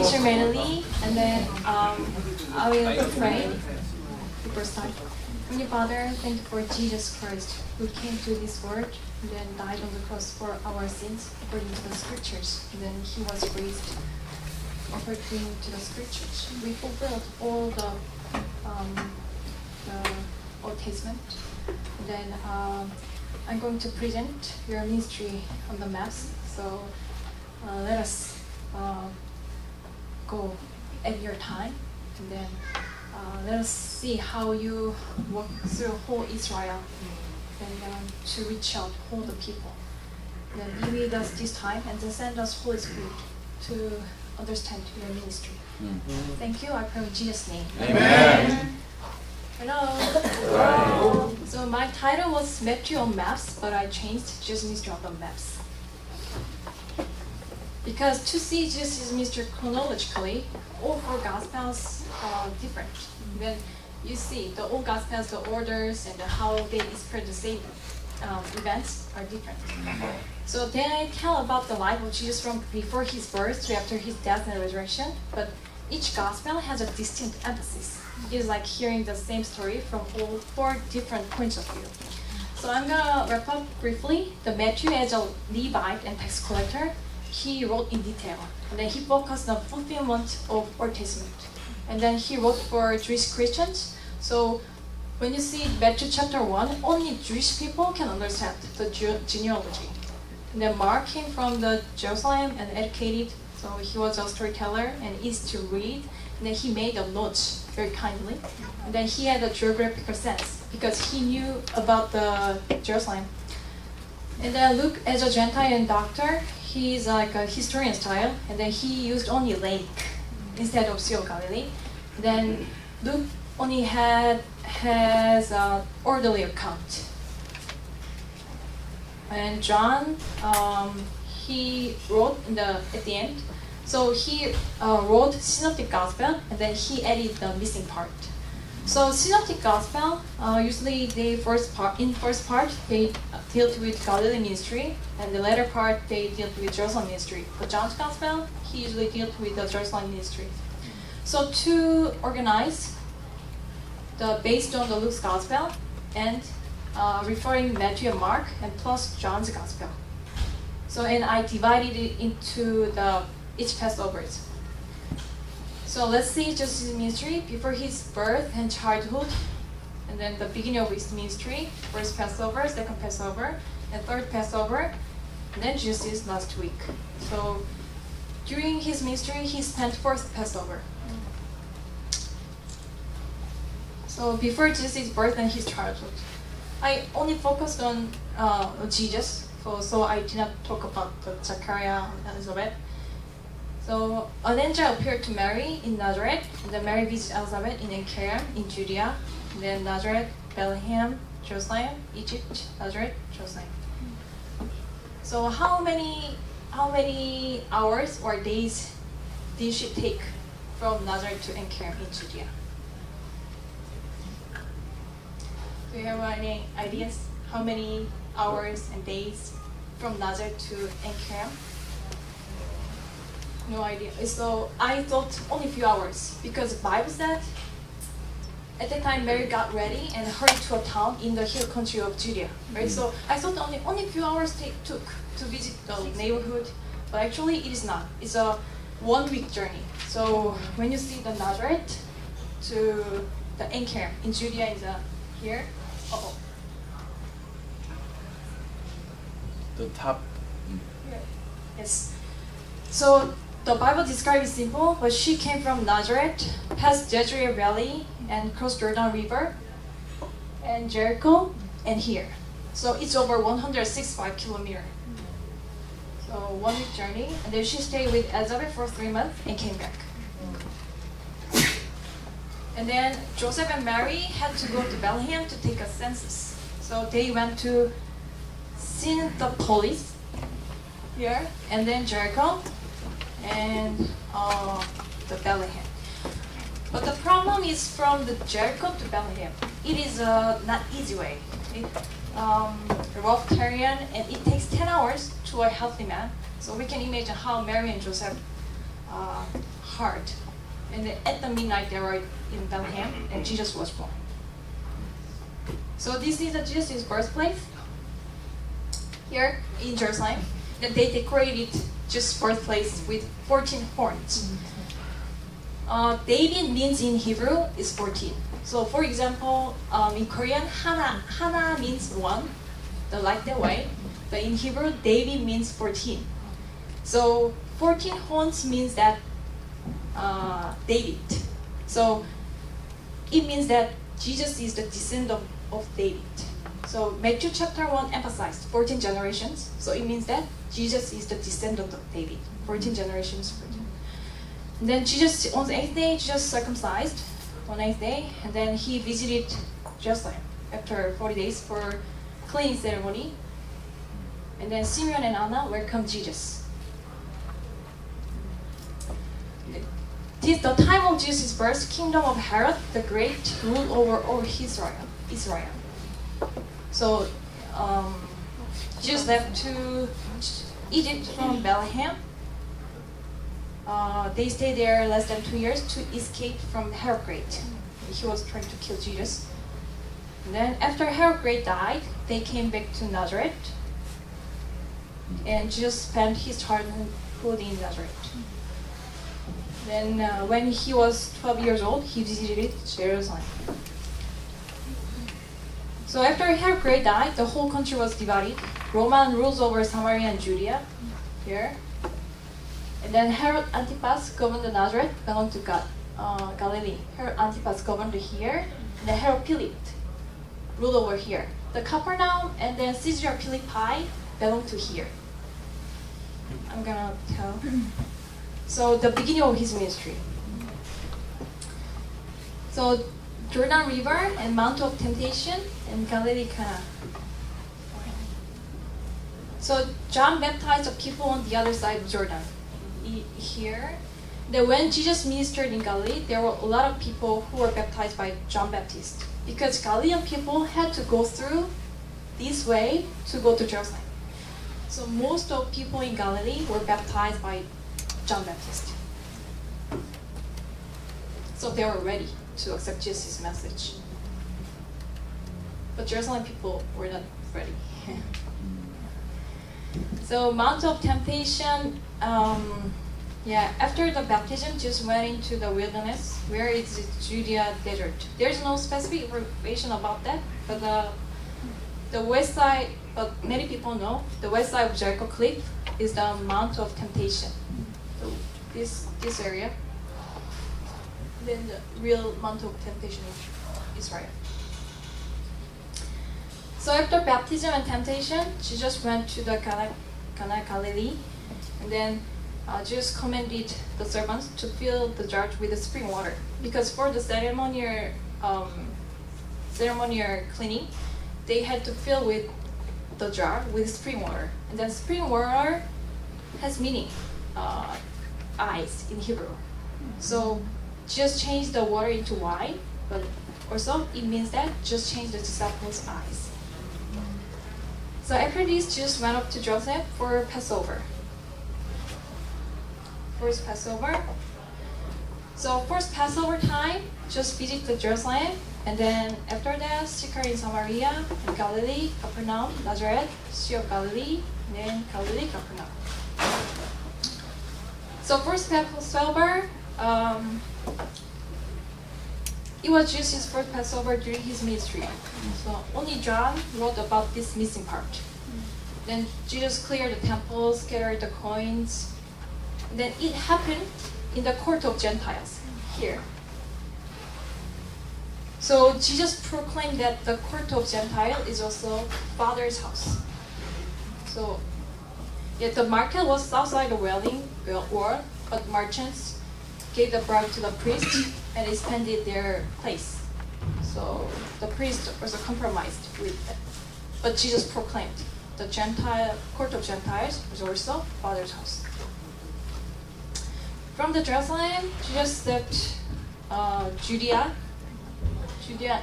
Teacher Manly, and then I will pray before start. Heavenly Father, thank you for Jesus Christ, who came to this world and then died on the cross for our sins according to the scriptures. And then he was raised according to the scriptures. We fulfilled all the Old Testament. And then I'm going to present your ministry on the maps. So let us go at your time, and then let us see how you walk through whole Israel and to reach out all the people. Then be with us this time, and then send us Holy Spirit to understand your ministry. Thank you. I pray in Jesus' name. Amen. Hello. So my title was Matthew on Maps, but I changed Jesus' ministry on the maps. Because to see Jesus' ministry chronologically, all four Gospels are different. When you see the old Gospels, the orders and how they describe the same events are different. So then I tell about the life of Jesus from before his birth to after his death and resurrection, but each Gospel has a distinct emphasis. It's like hearing the same story from all four different points of view. So I'm gonna wrap up briefly. The Matthew, as a Levite and tax collector, he wrote in detail, and then he focused on fulfillment of Old Testament. And then he wrote for Jewish Christians. So when you see Matthew chapter 1, only Jewish people can understand the genealogy. And then Mark came from the Jerusalem and educated, so he was a storyteller and easy to read. And then he made the notes very kindly. And then he had a geographical sense because he knew about the Jerusalem. And then Luke, as a Gentile and doctor, he's like a historian style, and then he used only lake instead of Sea of Galilee. Then Luke only has an orderly account. And John, he wrote at the end. So he wrote Synoptic Gospel, and then he added the missing part. So Synoptic Gospel, usually in first part they dealt with Galilee ministry, and the latter part they dealt with Jerusalem ministry. For John's Gospel, he usually dealt with the Jerusalem ministry. So to organize based on the Luke's Gospel and referring Matthew and Mark and plus John's Gospel. So and I divided it into each Passovers. So let's see Jesus' ministry before his birth and childhood, and then the beginning of his ministry, first Passover, second Passover, and third Passover, and then Jesus' last week. So during his ministry, he spent fourth Passover. So before Jesus' birth and his childhood, I only focused on Jesus, so I did not talk about the Zechariah and Elizabeth. So an angel appeared to Mary in Nazareth, and then Mary visited Elizabeth in Encaram in Judea, then Nazareth, Bethlehem, Jerusalem, Egypt, Nazareth, Jerusalem. So how many hours or days did she take from Nazareth to Encaram in Judea? Do you have any ideas? How many hours and days from Nazareth to Encaram? No idea. So I thought only a few hours because the Bible said at that time Mary got ready and hurried to a town in the hill country of Judea. Right? So I thought only a few hours took to visit the neighborhood, but actually it is not. It's a 1 week journey. So when you see the Nazareth to the Encaram in Judea is here. The top. Yes. So the Bible describes it simple, but she came from Nazareth, past Jezreel Valley, and crossed Jordan River, and Jericho, and here. So it's over 165 kilometers. So 1 week journey, and then she stayed with Elizabeth for 3 months and came back. And then Joseph and Mary had to go to Bethlehem to take a census. So they went to Synoptic here, and then Jericho, and the Bethlehem. But the problem is from the Jericho to Bethlehem. It is not easy way. Rough terrain, and it takes 10 hours to a healthy man. So we can imagine how Mary and Joseph hard. And then at the midnight they were in Bethlehem, and Jesus was born. So this is Jesus' birthplace here in Jerusalem. That they decorated Jesus' birthplace with 14 horns. David means in Hebrew is 14. So for example, in Korean, hana means one, like that way. But in Hebrew, David means 14. So 14 horns means that David. So it means that Jesus is the descendant of David. So Matthew chapter 1 emphasized 14 generations. So it means that Jesus is the descendant of David. 14 generations. 14. And then Jesus, on the 8th day, Jesus circumcised on 8th day. And then he visited Jerusalem after 40 days for cleansing ceremony. And then Simeon and Anna welcomed Jesus. This the time of Jesus' birth, kingdom of Herod the Great ruled over all Israel. So Jesus left to Egypt from Bethlehem. They stayed there less than 2 years to escape from Herod Great. He was trying to kill Jesus. And then after Herod Great died, they came back to Nazareth. And Jesus spent his childhood in Nazareth. Then when he was 12 years old, he visited Jerusalem. So after Herod Great died, the whole country was divided. Roman rules over Samaria and Judea here. And then Herod Antipas governed Nazareth, belonged to Galilee. Herod Antipas governed here. And then Herod Philip ruled over here. The Capernaum and then Caesarea Philippi belonged to here. I'm gonna tell. So the beginning of his ministry. So Jordan River and Mount of Temptation and Galilee Cana. So John baptized the people on the other side of Jordan. Here. Then when Jesus ministered in Galilee, there were a lot of people who were baptized by John Baptist. Because Galilean people had to go through this way to go to Jerusalem. So most of people in Galilee were baptized by John Baptist. So they were ready to accept Jesus' message. But Jerusalem people were not ready. So Mount of Temptation, after the baptism, Jesus went into the wilderness, where it's Judea desert. There's no specific information about that, but the west side, but many people know, the west side of Jericho Cliff is the Mount of Temptation. So this area. Then the real Mount of Temptation is Israel. So after baptism and temptation, Jesus went to the Cana Galilee, and then Jesus commanded the servants to fill the jar with the spring water, because for the ceremonial cleaning, they had to fill with the jar with spring water, and then spring water has meaning, eyes in Hebrew. So just change the water into wine, but also it means that just change the disciples' eyes. So after this, Jesus went up to Jerusalem for Passover. First Passover. So first Passover time, just visit the Jerusalem, and then after that, Sychar in Samaria, and Galilee, Capernaum, Nazareth, Sea of Galilee, and then Galilee, Capernaum. So first Passover, it was Jesus' first Passover during his ministry. So only John wrote about this missing part. Then Jesus cleared the temple, scattered the coins. Then it happened in the court of Gentiles, here. So Jesus proclaimed that the court of Gentiles is also Father's house. So the market was outside the wailing wall, but merchants gave the bribe to the priest and expanded their place. So the priest also compromised with it. But Jesus proclaimed the Gentile court of Gentiles was also Father's house. From the Jerusalem, Jesus left Judea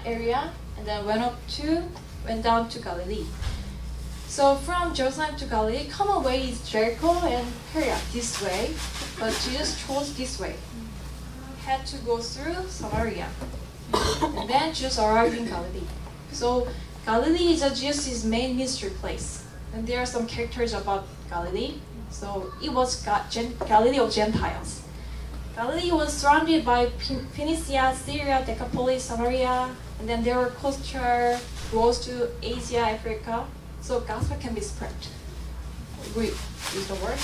area, and then went down to Galilee. So from Jerusalem to Galilee, common way is Jericho and Perea, this way, but Jesus chose this way. Had to go through Samaria, and then Jesus arrived in Galilee. So Galilee is Jesus' main ministry place, and there are some characters about Galilee. So it was Galilee of Gentiles. Galilee was surrounded by Phoenicia, Syria, Decapolis, Samaria, and then there were coastal roads to Asia, Africa. So gospel can be spread. Agree with the word.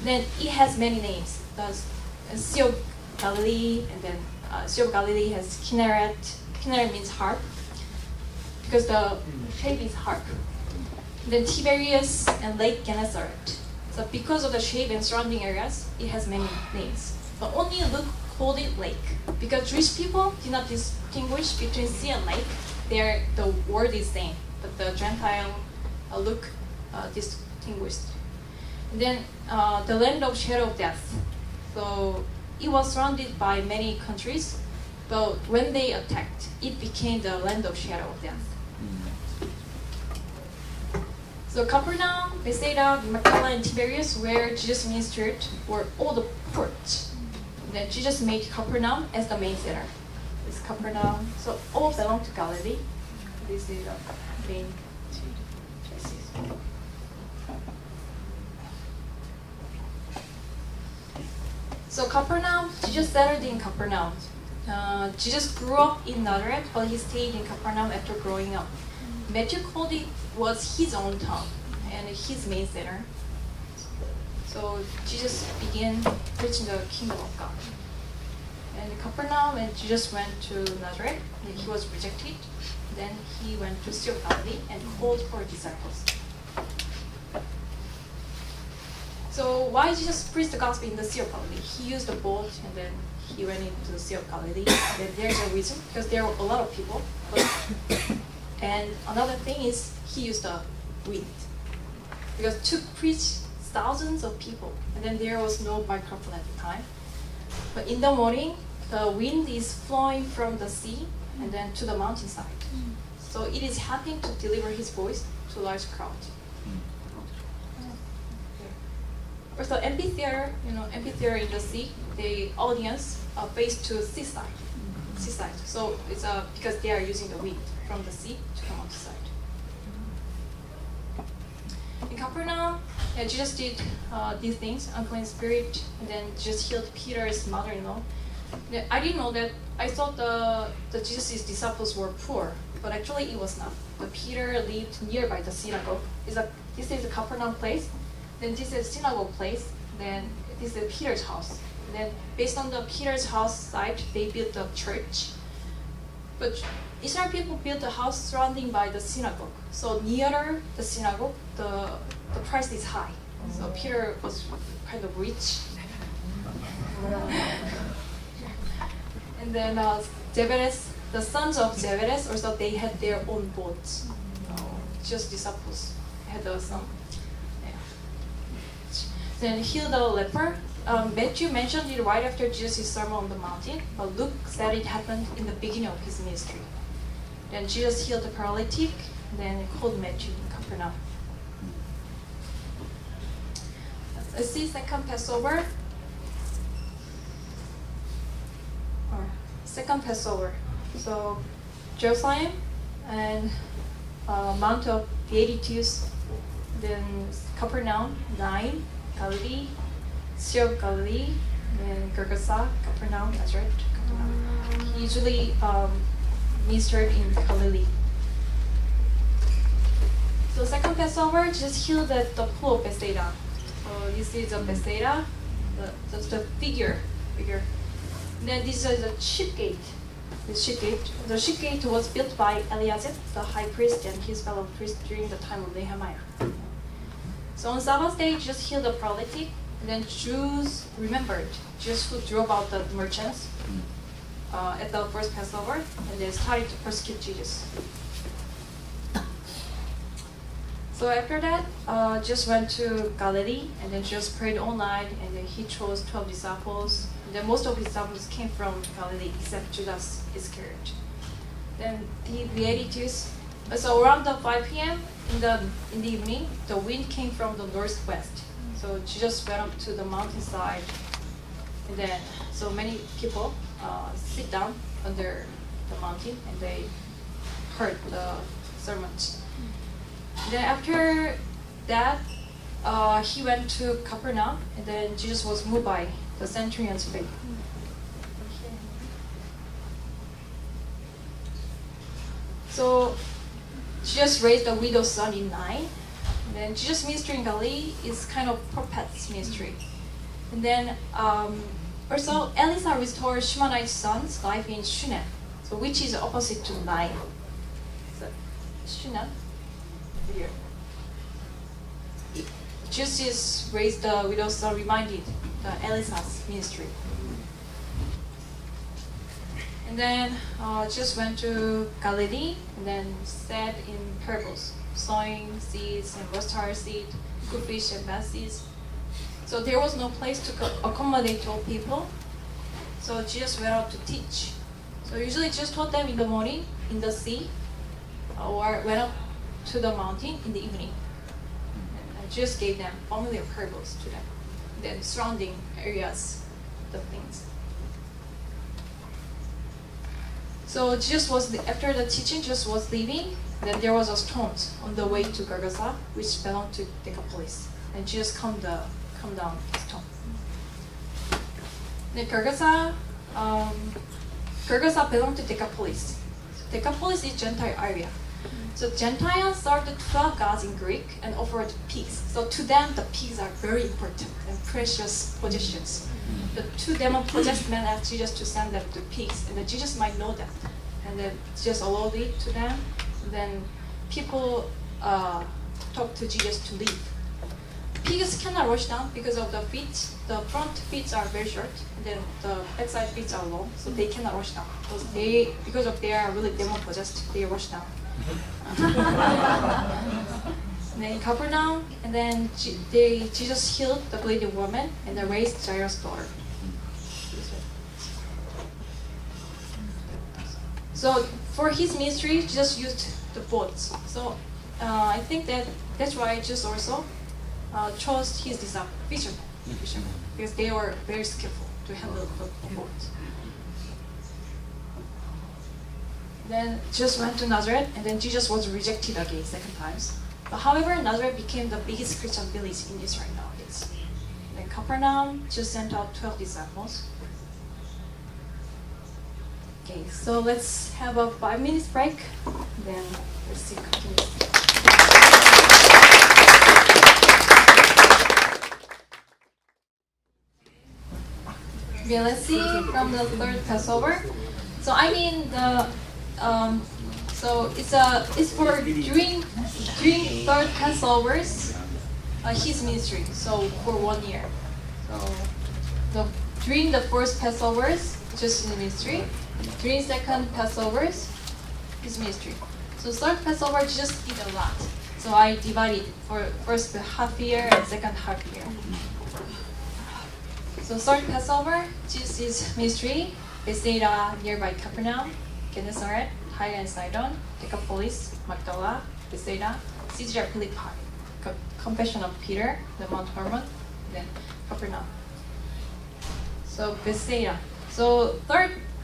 Then it has many names. The Sea of Galilee, and then Sea of Galilee has Kinneret. Kinneret means harp, because the shape is harp. Then Tiberias and Lake Gennesaret. So because of the shape and surrounding areas, it has many names. But only Luke called it lake, because Jewish people did not distinguish between sea and lake. The word is same, but the Gentile Luke distinguished. And then the land of shadow of death. So it was surrounded by many countries, but when they attacked, it became the land of shadow of death. So Capernaum, Bethsaida, Magdala, and Tiberias, where Jesus ministered, were all the ports. And then Jesus made Capernaum as the main center. This Capernaum, so all belong to Galilee. This is the main places. So Capernaum, Jesus settled in Capernaum. Jesus grew up in Nazareth, but he stayed in Capernaum after growing up. Matthew called it was his own town and his main center. So Jesus began preaching the kingdom of God. And Capernaum, and Jesus went to Nazareth. He was rejected. Then he went to Sea of Galilee and called for disciples. So why Jesus preached the gospel in the Sea of Galilee? He used a boat and then he went into the Sea of Galilee. Then there's a reason, because there were a lot of people. And another thing is he used the wind, because to preach thousands of people, and then there was no microphone at the time. But in the morning, the wind is flowing from the sea and then to the mountainside. So it is helping to deliver his voice to large crowd. Also, amphitheater, amphitheater in the sea, the audience faced to seaside. So it's because they are using the wind from the sea to the mountainside. In Capernaum, Jesus did these things, unclean spirit, and then Jesus healed Peter's mother-in-law. I didn't know that. I thought the Jesus' disciples were poor, but actually it was not. But Peter lived nearby the synagogue. This is a Capernaum place. Then this is synagogue place. Then this is Peter's house. And then based on the Peter's house site, they built a church. But Israel people built a house surrounding by the synagogue. So nearer the synagogue, the price is high. So Peter was kind of rich. And then Zebedee, the sons of Zebedee, also they had their own boats. Just disciples had some. Then healed the leper. Matthew mentioned it right after Jesus' sermon on the mountain, but Luke said it happened in the beginning of his ministry. Then Jesus healed the paralytic, then called Matthew in Capernaum. Let's see second Passover. Second Passover. So Jerusalem and Mount of Beatitudes, then Capernaum, 9, Galilee, Sea of Galilee, then Golgotha, Capernaum, Nazareth, Capernaum. He usually ministered in Galilee. So second Passover, Jesus healed at the pool of Bethsaida. So this is a Bethsaida, the figure. Then this is a sheep gate. The sheep gate was built by Eliasib, the high priest, and his fellow priests during the time of Nehemiah. So on Sabbath day, Jesus healed the paralytic, and then Jews remembered Jesus who drove out the merchants at the first Passover, and they started to persecute Jesus. So after that, Jesus went to Galilee, and then Jesus prayed all night, and then he chose 12 disciples. And then most of his disciples came from Galilee, except Judas Iscariot. Then the Beatitudes, So around the 5 p.m. in the evening, the wind came from the northwest. So Jesus went up to the mountainside, and then so many people sit down under the mountain and they heard the sermons. Then after that, he went to Capernaum, and then Jesus was moved by the centurion's faith. So Jesus raised the widow's son in 9. And then Jesus' ministry in Galilee is kind of prophet's ministry. And then also Elisa restored Shimonite's son's life in Shunem, so which is opposite to 9. So Shunem here. Jesus raised the widow's son reminded the Elisa's ministry. And then Jesus went to Galilee and then said in parables, sowing seeds and mustard seed, good fish and bad seeds. So there was no place to accommodate all people. So Jesus went out to teach. So usually Jesus taught them in the morning in the sea, or went up to the mountain in the evening. And Jesus gave them familiar parables to them, then surrounding areas, the things. So Jesus was after the teaching, Jesus was leaving. Then there was a storm on the way to Golgotha, which belonged to Decapolis, and Jesus calmed down the storm. Then Golgotha belonged to Decapolis. Decapolis is Gentile area. So Gentiles served 12 gods in Greek and offered pigs. So to them, the pigs are very important and precious possessions. The 2 demon-possessed men asked Jesus to send them to pigs, and then Jesus might know that. And then Jesus allowed it to them. And then people talked to Jesus to leave. Pigs cannot rush down because of the feet. The front feet are very short, and then the backside feet are long, so they cannot rush down. Because of they are really demon-possessed, they rush down. And then in Capernaum, and then Jesus healed the bleeding woman and then raised Jairus' daughter. So for his ministry, Jesus used the boats. So I think that's why Jesus also chose his disciples, fishermen, because they were very skillful to handle the boat. Then Jesus went to Nazareth, and then Jesus was rejected again 2nd times. But however, Nazareth became the biggest Christian village in Israel nowadays. Then Capernaum just sent out 12 disciples. Okay, so let's have a 5-minute break. Then let's see continue. Okay, let's see from the 3rd Passover. So I mean so it's for during 3rd Passovers, his ministry. So for 1 year. So during the 1st Passovers, just his ministry. During 2nd Passovers, his ministry. So 3rd Passover just did a lot. So I divided for first half year and 2nd half year. So 3rd Passover, Jesus' ministry, Bethsaida nearby Capernaum, Gennesaret, Tyre and Sidon, Decapolis, Magdala, Bethsaida, Caesarea Philippi, Confession of Peter, the Mount Hermon, then Capernaum. So Bethsaida. So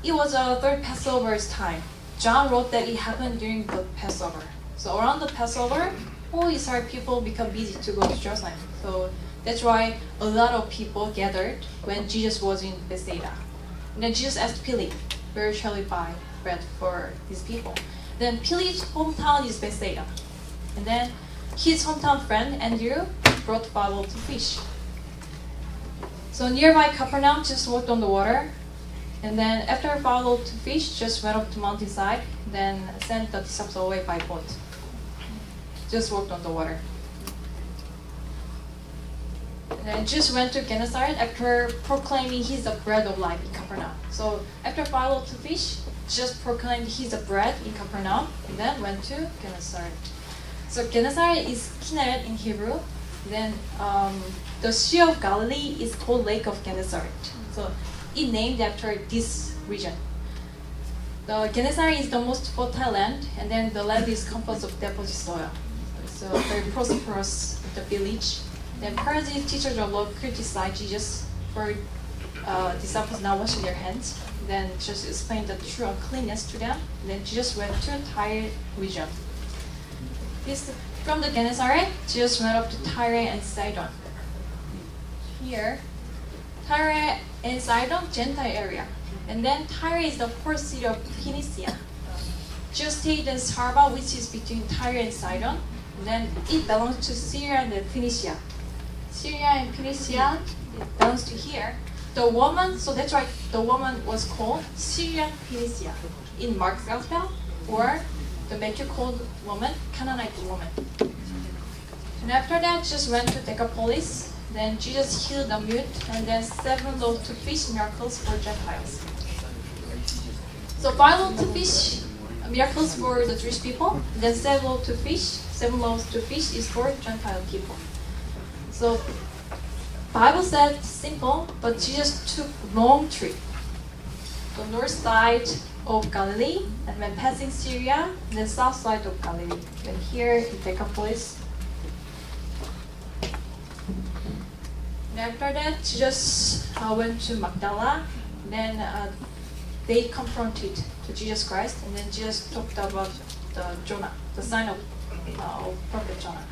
it was a 3rd Passover's time. John wrote that it happened during the Passover. So around the Passover, all Israel people become busy to go to Jerusalem. So that's why a lot of people gathered when Jesus was in Bethsaida. And then Jesus asked Philip, where shall we buy bread for these people? Then Philip's hometown is Bethsaida. And then his hometown friend, Andrew, brought Bible to fish. So nearby Capernaum, just walked on the water. And then after Bible to fish, just went up to mountainside, then sent the disciples away by boat. Just walked on the water. And then Jesus went to Gennesaret after proclaiming he's the bread of life in Capernaum. So after Bible to fish, just proclaimed he's the bread in Capernaum, and then went to Gennesaret. So Gennesaret is Kinneret in Hebrew. Then the Sea of Galilee is called Lake of Gennesaret. So it named after this region. The Genesari is the most fertile land, and then the land is composed of deposit soil. So very prosperous the village. Then Pharisees, teachers of law, criticized Jesus for disciples not washing their hands. Then just explained the true uncleanness to them. Then Jesus went to Tyre region. From the Gennesaret, Jesus went up to Tyre and Sidon. Here, Tyre and Sidon, Gentile area. And then Tyre is the first city of Phoenicia. Jesus stayed in Sarba, which is between Tyre and Sidon. And then it belongs to Syria and Phoenicia. Syria and Phoenicia, it belongs to here. The woman, so that's why the woman was called Syrian Phoenicia in Mark's Gospel, or the Matthew called woman, Canaanite woman. And after that, Jesus went to Decapolis. Then Jesus healed the mute, and then 7 loaves to fish miracles for Gentiles. So 5 loaves to fish miracles for the Jewish people, then 7 loaves to fish is for Gentile people. So Bible said simple, but Jesus took long trip. The north side of Galilee, and when passing Syria, the south side of Galilee. Then here in Decapolis. And after that, Jesus went to Magdala. Then they confronted to Jesus Christ, and then Jesus talked about Jonah, the sign of prophet Jonah.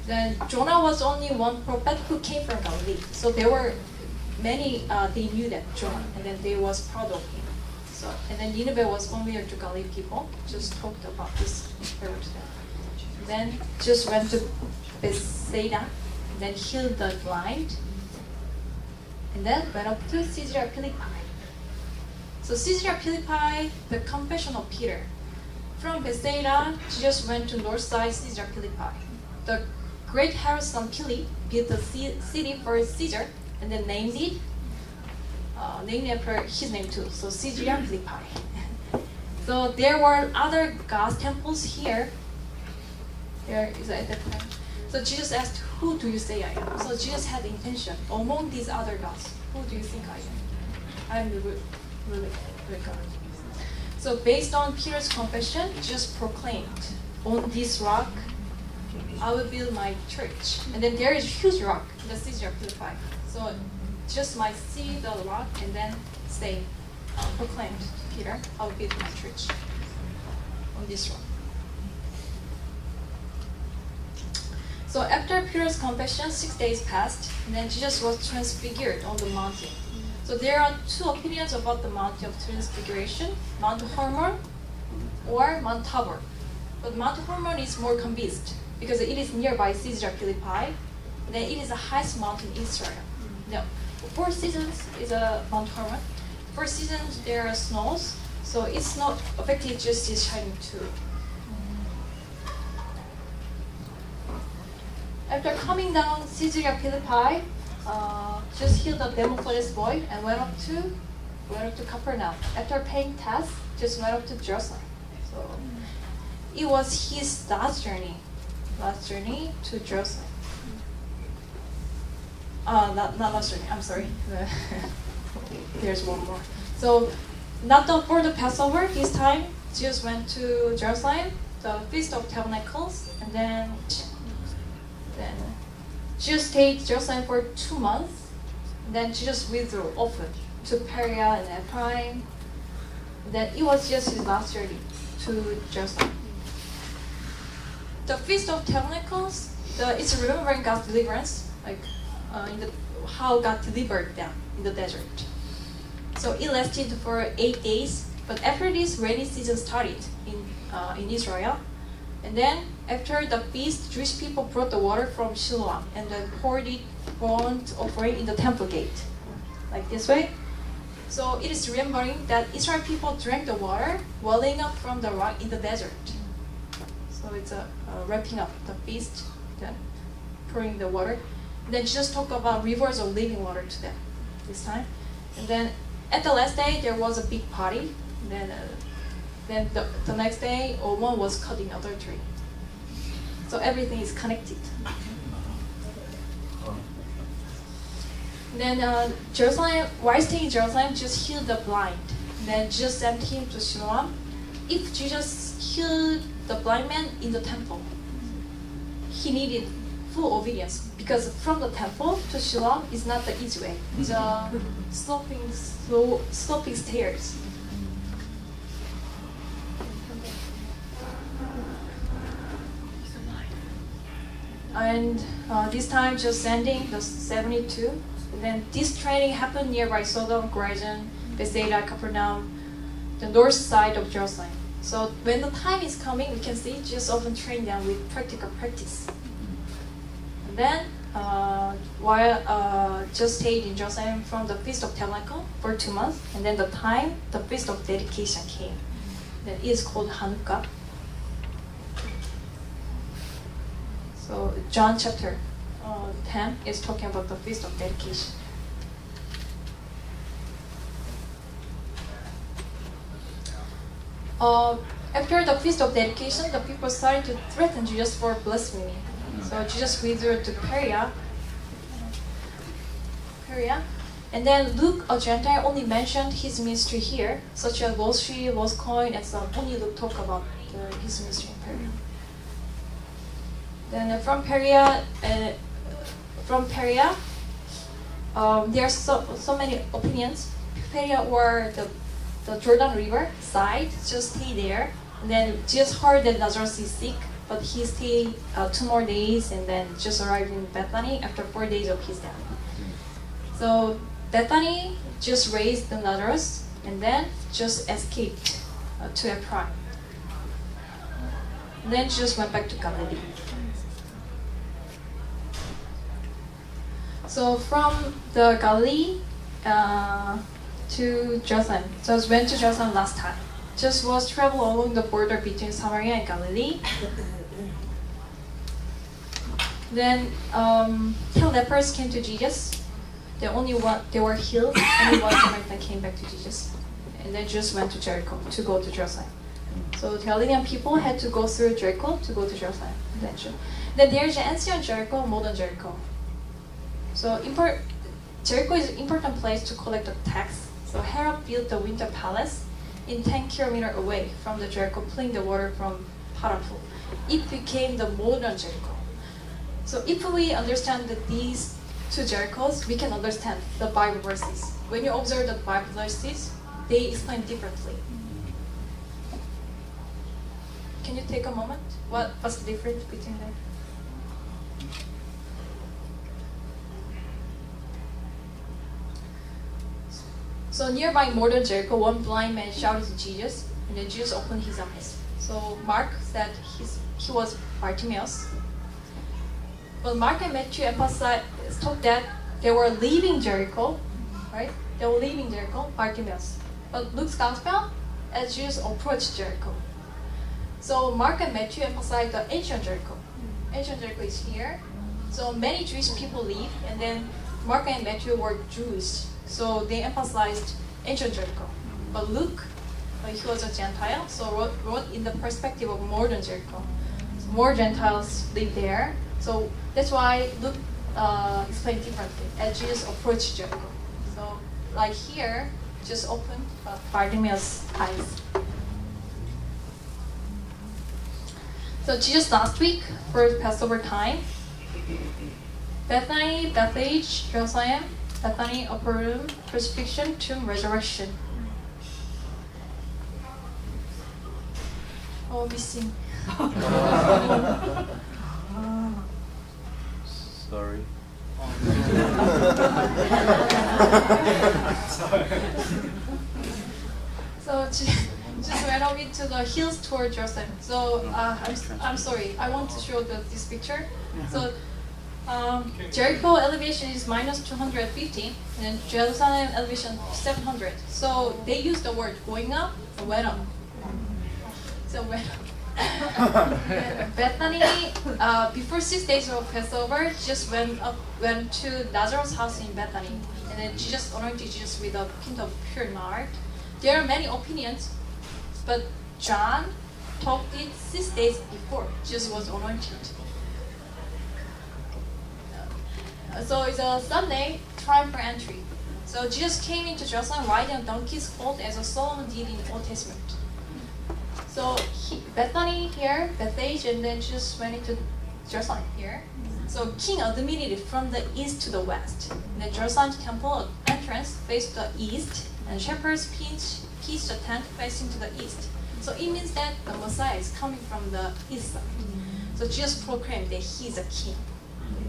Then Jonah was only one prophet who came from Galilee. So there were many, they knew that Jonah, and then they was proud of him. So, and then Nineveh was familiar to Galilee people, just talked about this to them. Then just went to Bethsaida, then healed the blind, and then went up to Caesarea Philippi. So Caesarea Philippi, the confession of Peter. From Bethsaida, Jesus went to north side Caesarea Philippi. The great Herod's son Philip built the city for Caesar, and then named it after his name too. So Caesarea Philippi. So there were other God's temples here. There is at that time. So Jesus asked, "Who do you say I am?" So Jesus had the intention among these other gods. Who do you think I am? I am really God. So based on Peter's confession, Jesus proclaimed, "On this rock, I will build my church." And then there is a huge rock, the Caesarea Philippi. So just might see the rock and then say, proclaimed Peter, "I will build my church on this rock." So after Peter's confession, 6 days passed, and then Jesus was transfigured on the mountain. So there are 2 opinions about the mountain of transfiguration, Mount Hermon or Mount Tabor. But Mount Hermon is more convinced because it is nearby Caesarea Philippi, and then it is the highest mountain in Israel. Now, 4 seasons is a Mount Hermon. 4 seasons there are snows, so it's not affected, just is shining too. After coming down Caesarea Philippi, just healed a demon-possessed boy and went up to Capernaum. After paying tax, just went up to Jerusalem. So it was his last journey to Jerusalem. Not last journey. I'm sorry. There's one more. So not for the Passover this time. Jesus went to Jerusalem, the Feast of Tabernacles, and then Jesus stayed in Jerusalem for 2 months. Then Jesus withdrew often to Perea and Ephraim. Then it was just his last journey to Jerusalem. The Feast of Tabernacles, it's remembering God's deliverance, how God delivered them in the desert. So it lasted for 8 days. But after this, rainy season started in Israel. And then after the feast, Jewish people brought the water from Shiloh and then poured it burnt offering in the temple gate, like this way. So it is remembering that Israel people drank the water welling up from the rock in the desert. So it's wrapping up the feast, then pouring the water. And then Jesus talked about rivers of living water to them this time. And then at the last day, there was a big party. Then the next day, one was caught in adultery. So everything is connected. Then Jerusalem, while staying in Jerusalem, just healed the blind. Then Jesus sent him to Siloam. If Jesus healed the blind man in the temple, he needed full obedience, because from the temple to Siloam is not the easy way. It's a sloping stairs. And this time just sending the 72. And then this training happened nearby Sodom, Chorazin, Bethsaida, Capernaum, the north side of Jerusalem. So when the time is coming, we can see Jesus often train them with practical practice. And then while just stayed in Jerusalem from the Feast of Tabernacle for 2 months, and then the Feast of Dedication came. That is called Hanukkah. So John chapter 10 is talking about the Feast of Dedication. After the Feast of Dedication, the people started to threaten Jesus for blasphemy. So Jesus withdrew to Perea. And then Luke, a Gentile, only mentioned his ministry here, such as Wall Street, lost coin, and so on. Only Luke talked about his ministry in Perea. Then from Perea, there are so many opinions. Perea or the Jordan River side, just stay there. And then Jesus heard that Lazarus is sick, but he stayed 2 more days and then just arrived in Bethany after 4 days of his death. So Bethany just raised the Lazarus and then just escaped to Ephraim. And then Jesus went back to Galilee. So from the Galilee to Jerusalem. So I went to Jerusalem last time. Just was travel along the border between Samaria and Galilee. Then 10 lepers came to Jesus. They were healed. Only one Samaritan came back to Jesus. And then Jesus went to Jericho to go to Jerusalem. So the Galilean people had to go through Jericho to go to Jerusalem. Then there's an ancient Jericho, modern Jericho. So Jericho is an important place to collect the tax. So Herod built the winter palace in 10 kilometers away from the Jericho, pulling the water from powerful. It became the modern Jericho. So if we understand these 2 Jerichos, we can understand the Bible verses. When you observe the Bible verses, they explain differently. Can you take a moment? What's the difference between them? So nearby modern Jericho, one blind man shouted to Jesus, and then Jesus opened his eyes. So Mark said he was Bartimaeus. But Mark and Matthew taught that they were leaving Jericho, right? They were leaving Jericho, Bartimaeus. But Luke's Gospel, as Jesus approached Jericho. So Mark and Matthew emphasize the ancient Jericho. Ancient Jericho is here. So many Jewish people live, and then Mark and Matthew were Jews. So they emphasized ancient Jericho. But Luke, he was a Gentile, so wrote in the perspective of modern Jericho. So more Gentiles live there. So that's why Luke explained differently as Jesus approached Jericho. So like here, just opened Bartimaeus' eyes. So Jesus last week for Passover time, Bethany, Bethage, Jerusalem, Bethany, upper room, crucifixion, tomb, resurrection. Oh, missing. Sorry. So just went over to the hills toward Jerusalem. So I'm sorry. I want to show this picture. So Jericho elevation is minus 250, and Jerusalem elevation 700. So they use the word going up or went up. So went up. Bethany, before 6 days of Passover, just went to Lazarus' house in Bethany, and then Jesus anointed Jesus with a pint of pure nard. There are many opinions, but John talked it 6 days before Jesus was anointed. So it's a Sunday, triumphal entry. So Jesus came into Jerusalem riding a donkey's colt as a Solomon did in the Old Testament. So Bethany here, Bethage, and then Jesus went into Jerusalem here. So king admitted from the east to the west. The Jerusalem temple entrance faced the east, and shepherds pitched the tent facing to the east. So it means that the Messiah is coming from the east side. So Jesus proclaimed that he is a king,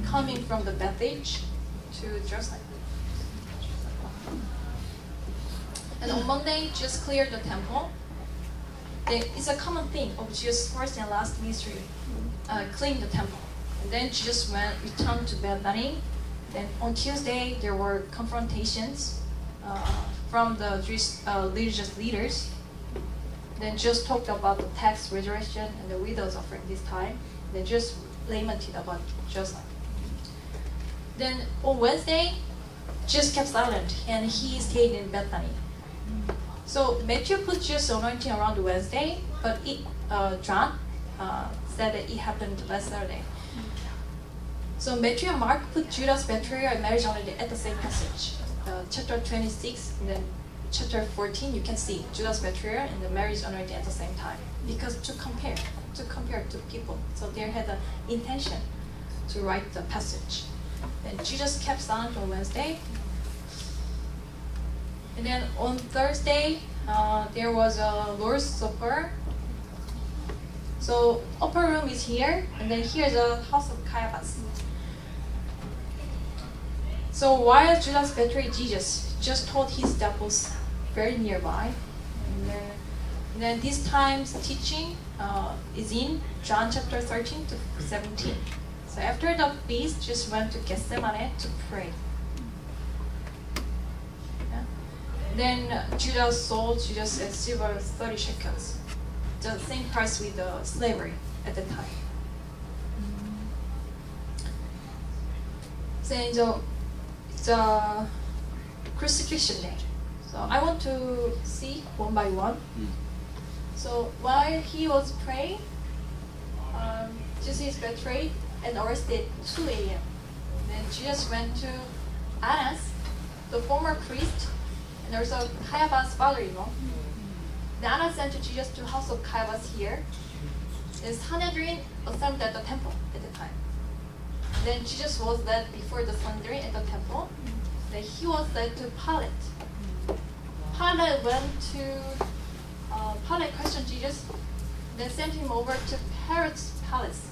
coming from the Bethage to Jerusalem. And on Monday, Jesus cleared the temple. It's a common thing of Jesus' first and last ministry, clean the temple. And then Jesus returned to Bethany. Then on Tuesday, there were confrontations from the Jewish religious leaders. Then Jesus talked about the tax resurrection and the widow's offering this time. Then just lamented about Jerusalem. Then on Wednesday, Jesus kept silent and he stayed in Bethany. So Matthew put Jesus' anointing around Wednesday, but John said that it happened last Saturday. So Matthew and Mark put Judas' betrayal and marriage anointing at the same passage. Chapter 26 and then chapter 14, you can see Judas' betrayal and the marriage anointing at the same time. Because to compare to people. So they had the intention to write the passage. Then Jesus kept silent on Wednesday. And then on Thursday, there was a Lord's Supper. So upper room is here, and then here's the house of Caiaphas. So while Judas betrayed Jesus, just told his disciples very nearby. And then this time's teaching is in John chapter 13 to 17. So after the feast, just went to Gethsemane to pray. Then Judas sold Jesus at silver 30 shekels, the same price with the slavery at the time. So it's a crucifixion day. So I want to see one by one. So while he was praying, Jesus is betrayed and arrested at 2 a.m. Then Jesus went to Annas, the former priest, and also Caiaphas' father-in-law. Then Annas sent Jesus to the house of Caiaphas here. And Sanhedrin assembled at the temple at the time. Then Jesus was led before the Sanhedrin at the temple. Then he was led to Pilate. Pilate went to Pilate questioned Jesus, then sent him over to Herod's palace.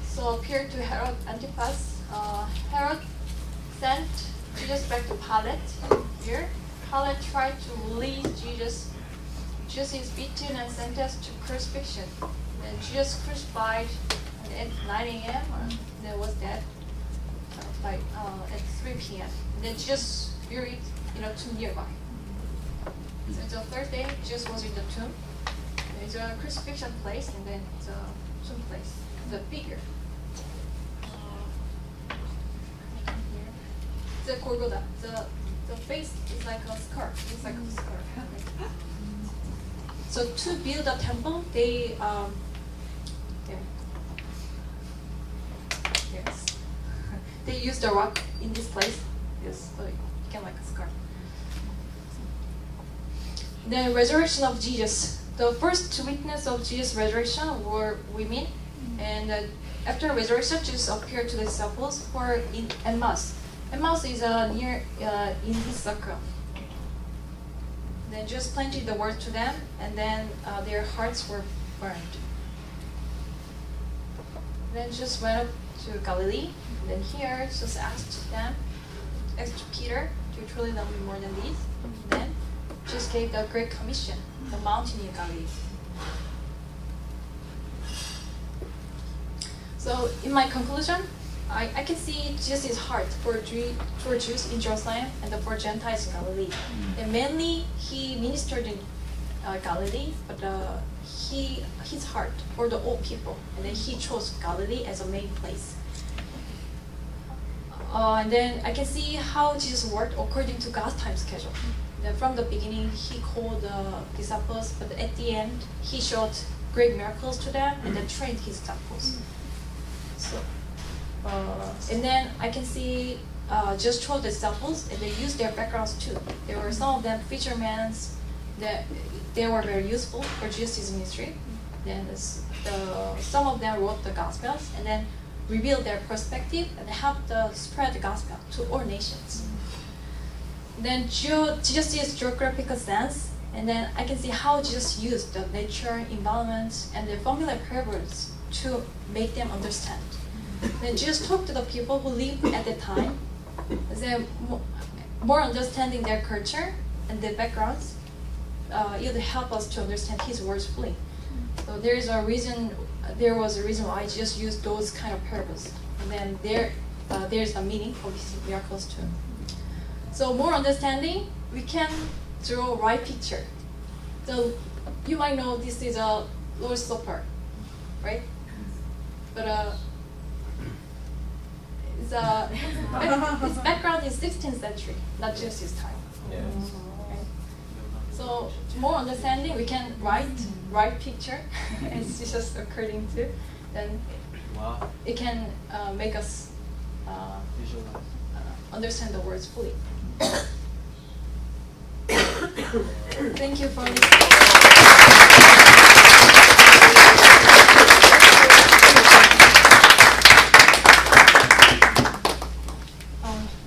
So appeared to Herod Antipas. Herod sent Jesus back to Pilate. Here, Pilate tried to release Jesus. Jesus is beaten and sentenced to crucifixion. Then Jesus crucified at 9 a.m. There was dead at 3 p.m. And then Jesus buried in a tomb nearby. So it's a Thursday. Jesus was in the tomb. There's a crucifixion place, and then it's a tomb place. The figure. The Golgotha. The face is like a scar. It's like a scar. So to build a temple, they yes, they used the rock in this place. Yes, so it became like a scar. The resurrection of Jesus. The first witness of Jesus' resurrection were women, and after resurrection, Jesus appeared to the disciples who were in Emmaus. Emmaus is near in this circle. Then Jesus planted the word to them, and then their hearts were burned. Then Jesus went up to Galilee. And then here, Jesus asked Peter to truly love me more than these. And then Jesus gave the Great Commission, the mountain in Galilee. So in my conclusion, I can see Jesus' heart for Jews in Jerusalem and for Gentiles in Galilee. And mainly he ministered in Galilee, but his heart for the old people, and then he chose Galilee as a main place. And then I can see how Jesus worked according to God's time schedule. Then from the beginning, he called the disciples, but at the end, he showed great miracles to them and then trained his disciples. So And then I can see just 12 disciples, and they use their backgrounds too. There were some of them fishermen that they were very useful for Jesus' ministry. Then some of them wrote the Gospels and then revealed their perspective and helped spread the gospel to all nations. Then Jesus' geographical sense, and then I can see how Jesus used the nature, environment, and the familiar parables to make them understand. Then Jesus talked to the people who lived at the time, then more understanding their culture and their backgrounds. It would help us to understand His words fully. So there was a reason why Jesus used those kind of parables, and then there's a meaning of His miracles too. So more understanding, we can draw right picture. So you might know this is a Lord's Supper, right? But its background is 16th century, not Jesus' time. Yes. Right? So more understanding, we can write picture, as Jesus according to, then it can make us Visualize. understand the words fully. Thank you for listening.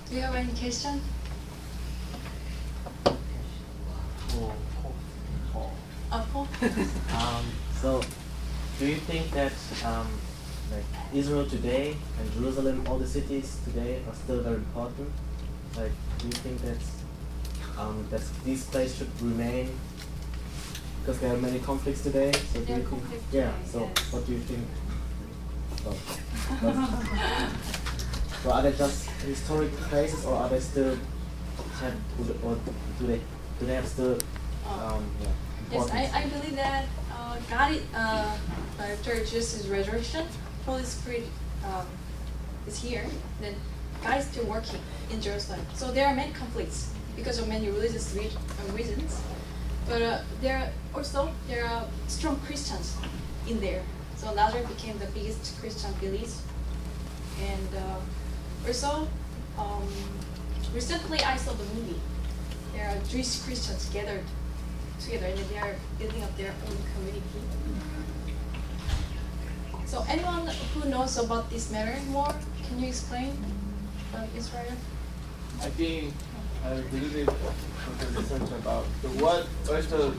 Do you have any question? Paul? So, do you think that like Israel today and Jerusalem, all the cities today are still very important? Like, do you think that this place should remain because there are many conflicts today? So There are conflicts yeah. today, So, yes. what do you think? So, are they just historic places, or are they still do they have still Yes, importance? I believe that God, after Jesus' resurrection, Holy Spirit is here. Then God is still working in Jerusalem. So there are many conflicts because of many religious reasons. But there are strong Christians in there. So Nazareth became the biggest Christian village. And also, recently I saw the movie. There are Jewish Christians gathered together and they are building up their own community. So anyone who knows about this matter more, can you explain about Israel? I think I believe it from the research about what's the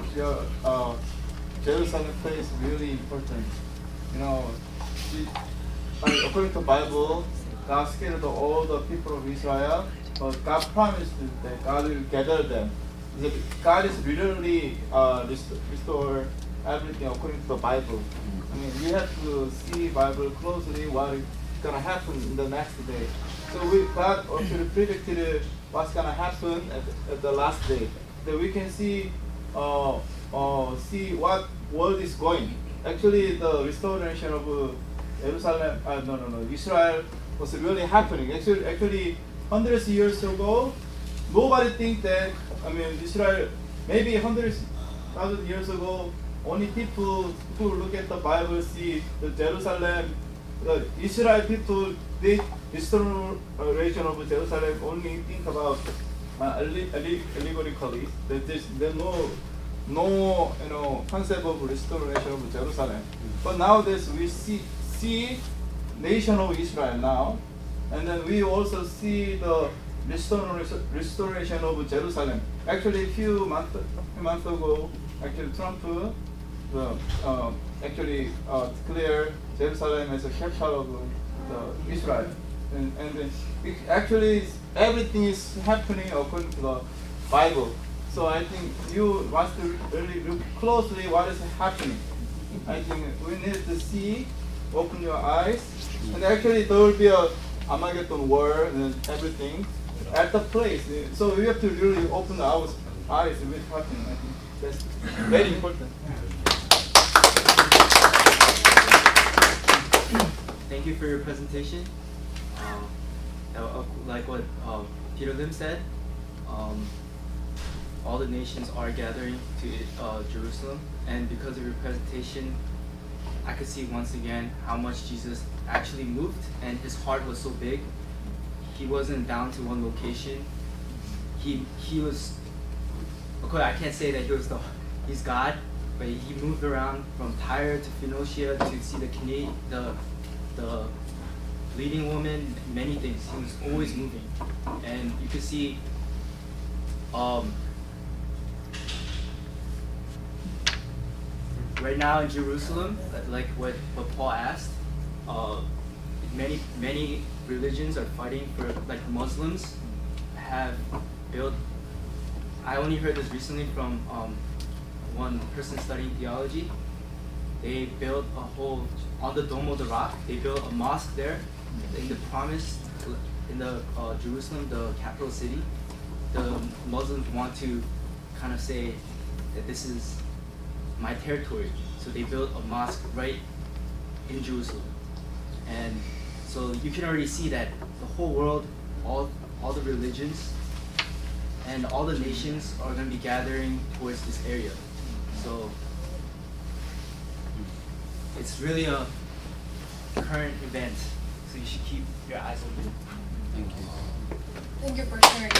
Jerusalem place really important. You know, according to Bible, God scattered all the people of Israel, but God promised that God will gather them. God is literally restore everything according to the Bible. I mean, we have to see Bible closely what is gonna happen in the next day. So God actually predicted what's gonna happen at the last day. That we can see what world is going. Actually, the restoration of Israel was really happening. Actually, hundreds of years ago, nobody think that. I mean, Israel, maybe 100,000 years ago, only people who look at the Bible see the Jerusalem, the Israel people, the restoration of Jerusalem only think about allegorically. There's no concept of restoration of Jerusalem. But nowadays we see nation of Israel now, and then we also see the restoration of Jerusalem. Actually, a few months ago, actually Trump declared Jerusalem as a capital of Israel, and actually everything is happening according to the Bible. So I think you want to really look closely what is happening. I think we need to see, open your eyes, and actually there will be a Armageddon war and everything at the place. So we have to really open our eyes with happening. I think that's very important. Thank you for your presentation. Like what Peter Lim said, all the nations are gathering to Jerusalem, and because of your presentation, I could see once again how much Jesus actually moved, and his heart was so big. He wasn't down to one location. He was, okay, I can't say that he's God, but he moved around from Tyre to Phoenicia to see the bleeding woman, many things. He was always moving, and you could see. Right now in Jerusalem, like what Paul asked, many religions are fighting for, like Muslims have built. I only heard this recently from one person studying theology. They built a whole, on the Dome of the Rock, they built a mosque there in the promised, in the Jerusalem, the capital city. The Muslims want to kind of say that this is my territory. So they built a mosque right in Jerusalem. And so you can already see that the whole world, all the religions, and all the nations are going to be gathering towards this area. So it's really a current event. So you should keep your eyes open. Thank you. Thank you for sharing.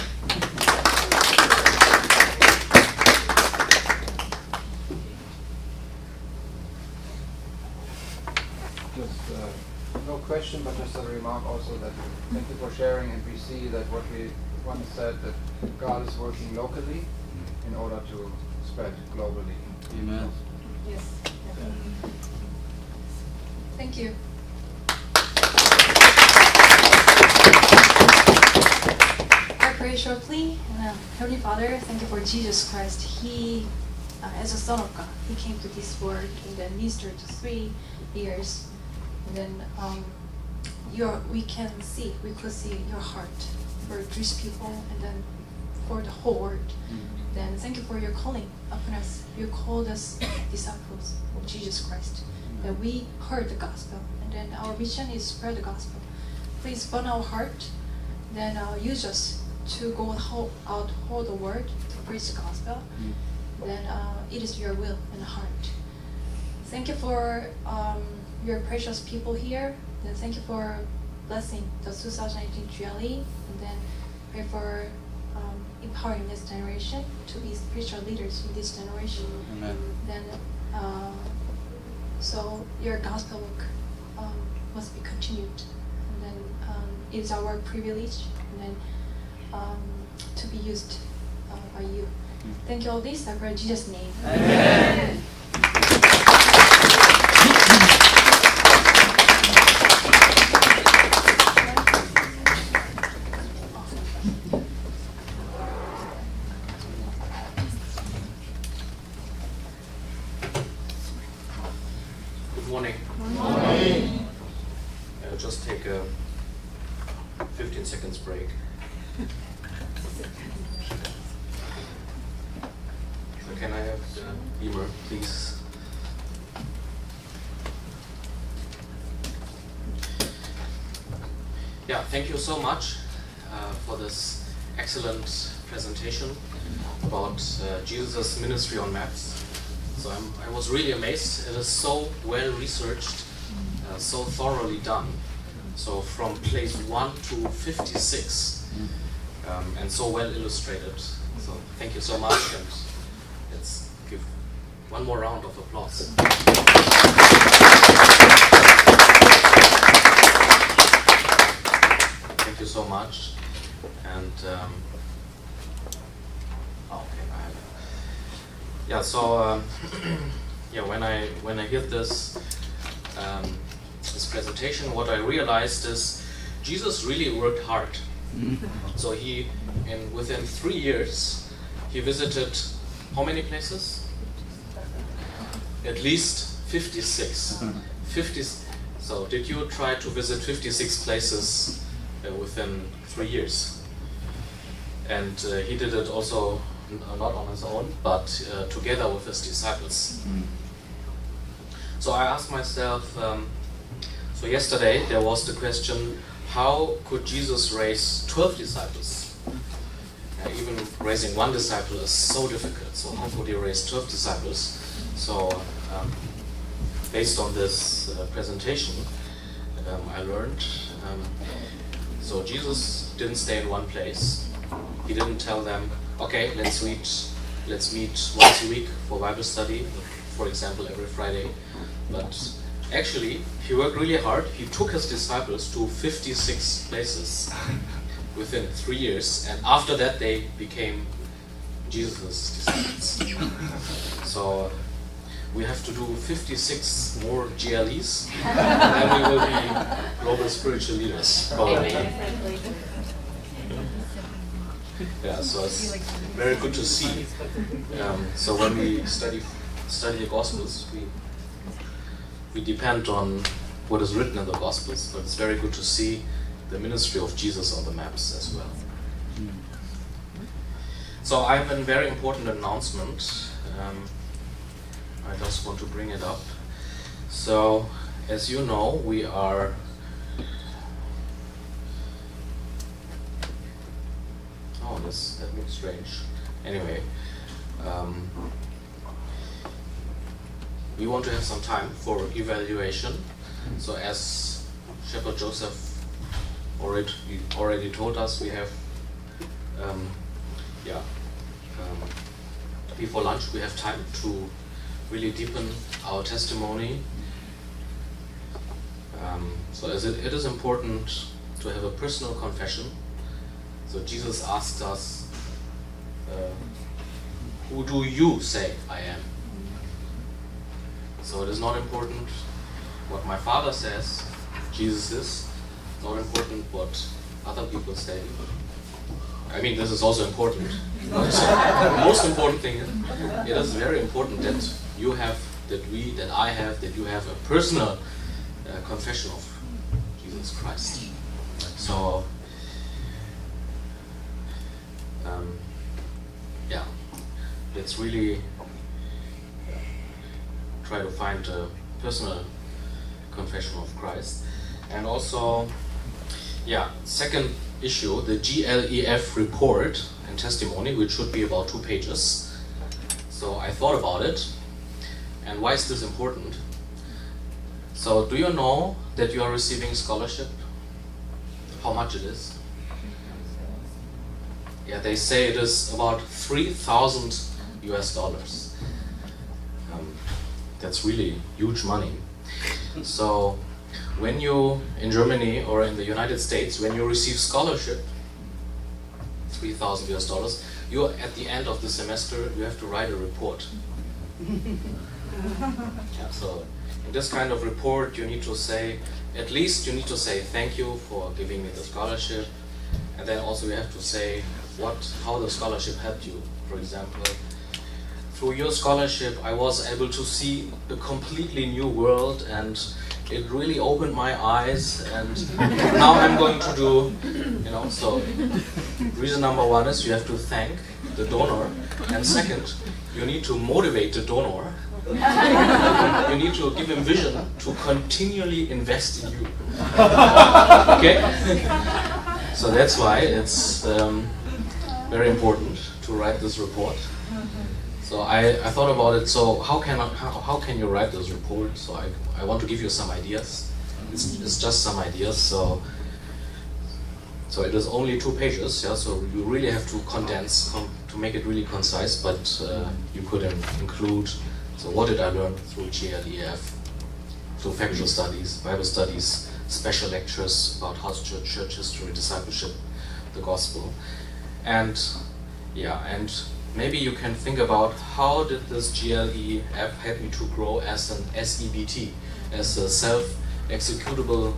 Just no question, but just a remark also that thank you for sharing, and we see that what we once said, that God is working locally in order to spread globally. Amen. Yes. Thank you. I pray shortly. Heavenly Father, thank you for Jesus Christ. He, as a Son of God, He came to this world and then ministered 3 years. And then we could see your heart for Jewish people and then for the whole world. Then thank you for your calling upon us. You called us disciples of Jesus Christ. That we heard the gospel, and then our mission is spread the gospel. Please burn our heart, then use us to go out all the world to preach the gospel. Then it is your will and heart. Thank you for your precious people here. Then thank you for blessing the 2018 GLE, and then pray for empowering this generation to be spiritual leaders in this generation. Amen. Then so your gospel work must be continued, and then it is our privilege, and then to be used by you. Thank you all this. I pray in Jesus' name. Amen. Good morning. Good morning. I'll just take a 15 seconds break. So can I have the beamer, please? Yeah, thank you so much for this excellent presentation about Jesus' ministry on maps. So I was really amazed. It is so well researched, so thoroughly done. So from place 1 to 56, and so well illustrated. So thank you so much, and let's give one more round of applause. Thank you so much. And okay, I have it. Yeah. So yeah, when I hear this this presentation, what I realized is Jesus really worked hard. So within 3 years, he visited how many places? At least 56. 50. So did you try to visit 56 places within 3 years? And he did it also not on his own, but together with his disciples. So I asked myself, so yesterday there was the question, how could Jesus raise 12 disciples? Even raising one disciple is so difficult, so how could he raise 12 disciples? So based on this presentation, I learned. So Jesus didn't stay in one place. He didn't tell them, okay, let's meet once a week for Bible study, for example, every Friday. But actually, he worked really hard. He took his disciples to 56 places within 3 years, and after that they became Jesus' disciples. So we have to do 56 more GLEs, and then we will be global spiritual leaders, probably. Yeah, so it's very good to see. So when we study the Gospels, we depend on what is written in the Gospels, but it's very good to see the ministry of Jesus on the maps as well. So I have a very important announcement. I just want to bring it up. So, as you know, we are that looks strange. Anyway, we want to have some time for evaluation. So as Shepherd Joseph already told us, we have before lunch we have time to really deepen our testimony. So as it is important to have a personal confession. So Jesus asked us, who do you say I am? So it is not important what my father says Jesus is, not important what other people say. I mean, this is also important. But the most important thing is, it is very important that you have, that you have a personal confession of Jesus Christ. So, let's really try to find a personal confession of Christ. And also, second issue, the GLEF report and testimony, which should be about 2 pages. So I thought about it, and why is this important? So do you know that you are receiving scholarship? How much it is? Yeah, they say it is about $3,000 US. That's really huge money. So when you, in Germany or in the United States, when you receive scholarship, $3,000 US, you at the end of the semester, you have to write a report. So in this kind of report, you need to say, at least you need to say thank you for giving me the scholarship, and then also you have to say how the scholarship helped you. For example, through your scholarship, I was able to see a completely new world, and it really opened my eyes, and now I'm going to do, so reason number 1 is you have to thank the donor, and second, you need to motivate the donor. You need to give him vision to continually invest in you. Okay? So that's why it's very important to write this report. So I thought about it. So how can you write this report? So I want to give you some ideas. It's just some ideas. So it is only 2 pages. Yeah. So you really have to condense to make it really concise. But you could include. So what did I learn through GLEF? Through factual studies, Bible studies, special lectures about house church history, discipleship, the gospel, and maybe you can think about how did this GLEF help me to grow as an SEBT, as a self-executable,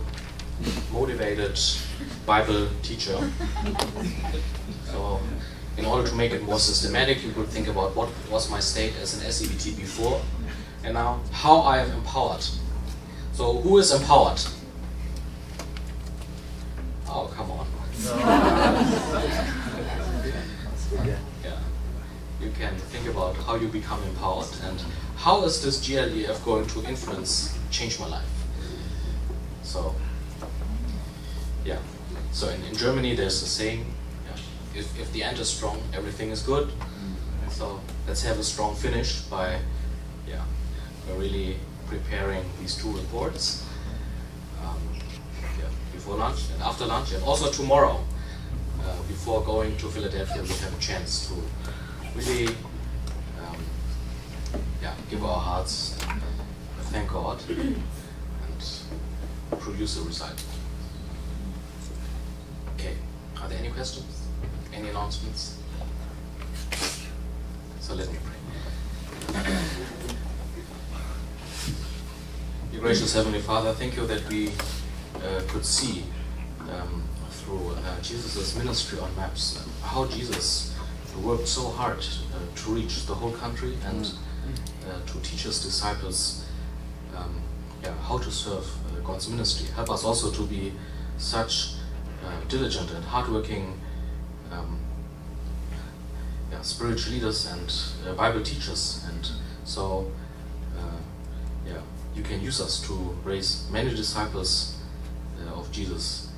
motivated Bible teacher. So in order to make it more systematic, you could think about what was my state as an SEBT before, and now how I am empowered. So who is empowered? Oh, come on. Yeah. You can think about how you become empowered and how is this GLEF going to change my life. So, So in Germany there's a saying, if the end is strong, everything is good. So let's have a strong finish by really preparing these 2 reports before lunch and after lunch, and also tomorrow before going to Philadelphia, we have a chance to really give our hearts, thank God, and produce a result. Okay, are there any questions? Any announcements? So let me pray. Dear gracious Heavenly Father, thank you that we could see through Jesus' ministry on maps how Jesus worked so hard to reach the whole country and to teach his disciples how to serve God's ministry. Help us also to be such diligent and hardworking spiritual leaders and Bible teachers, and so you can use us to raise many disciples of Jesus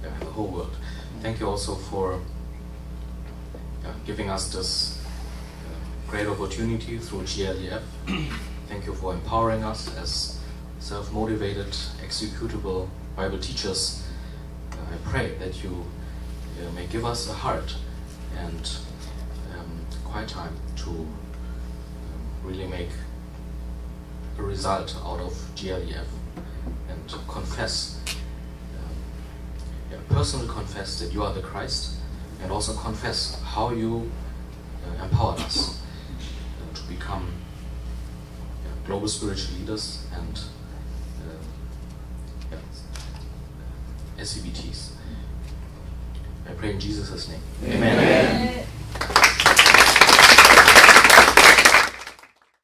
in the whole world. Thank you also for giving us this great opportunity through GLEF. Thank you for empowering us as self-motivated, executable Bible teachers. I pray that you may give us a heart and quiet time to really make a result out of GLEF and confess, personally confess that you are the Christ, and also confess how you empowered us to become global spiritual leaders and SCBTs. I pray in Jesus' name. Amen.